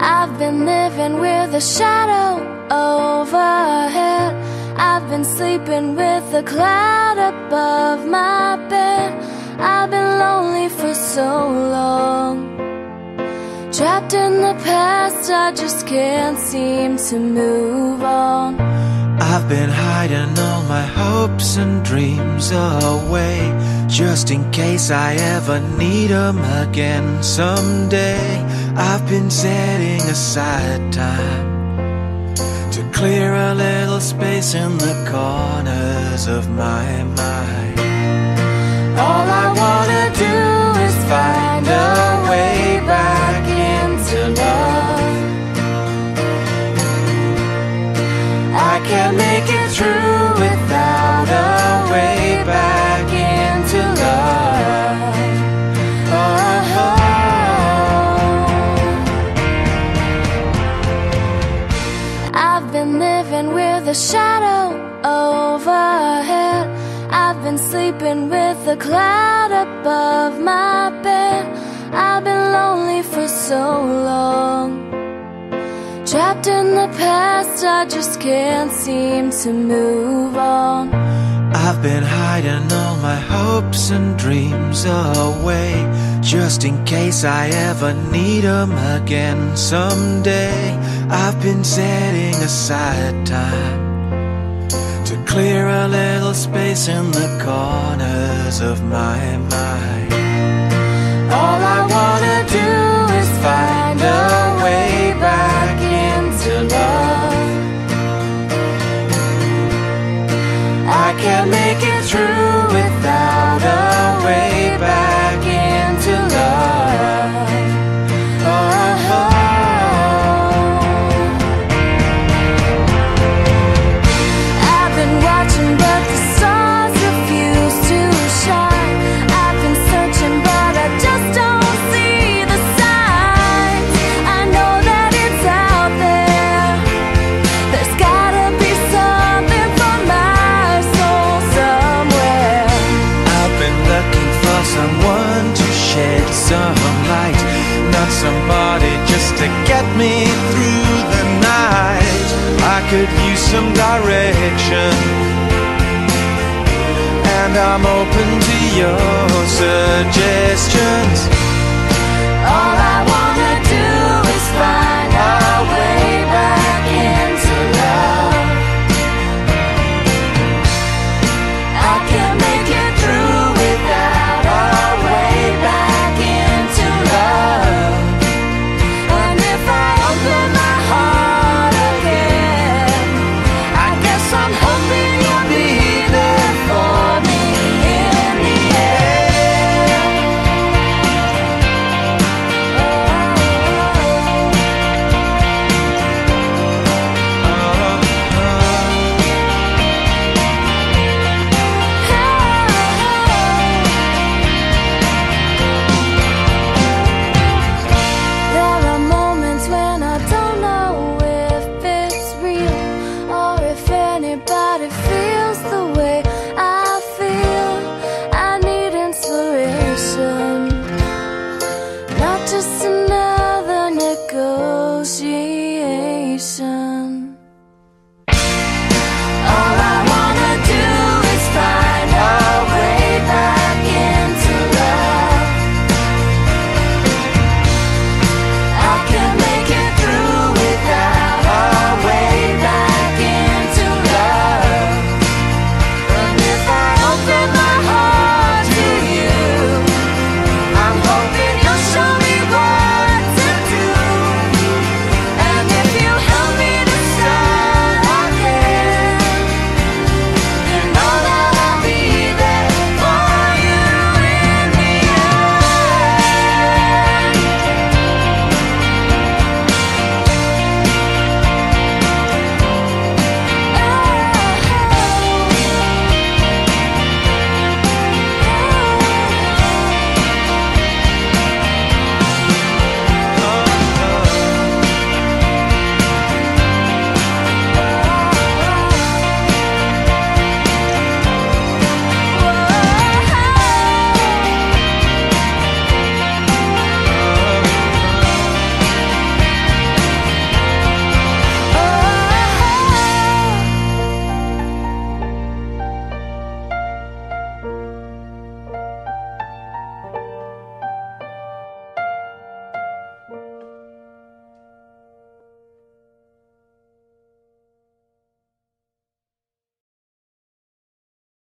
I've been living with a shadow overhead. I've been sleeping with a cloud above my bed. I've been lonely for so long, trapped in the past, I just can't seem to move on. I've been hiding all my hopes and dreams away, just in case I ever need 'em again someday. I've been setting aside time to clear a little space in the corners of my mind. All I wanna do is find a way back into love. I can't make it through without a way back into love. Oh. I've been living with a shadow overhead. I've been sleeping with a cloud above my bed. I've been lonely for so long, trapped in the past, I just can't seem to move on. I've been hiding all my hopes and dreams away, just in case I ever need 'em again someday. I've been setting aside time to clear a little space in the corners of my mind. All I wanna do is find a way back into love. I can't make it through without a way back into love. Oh. I've been watching, but the stars refuse to shine. I've been searching, but I just don't see the signs. I know that it's out there. There's gotta be something for my soul somewhere. I've been looking for someone to shed some light, not somebody just to get me through the night. I could use some direction, and I'm open to your suggestion.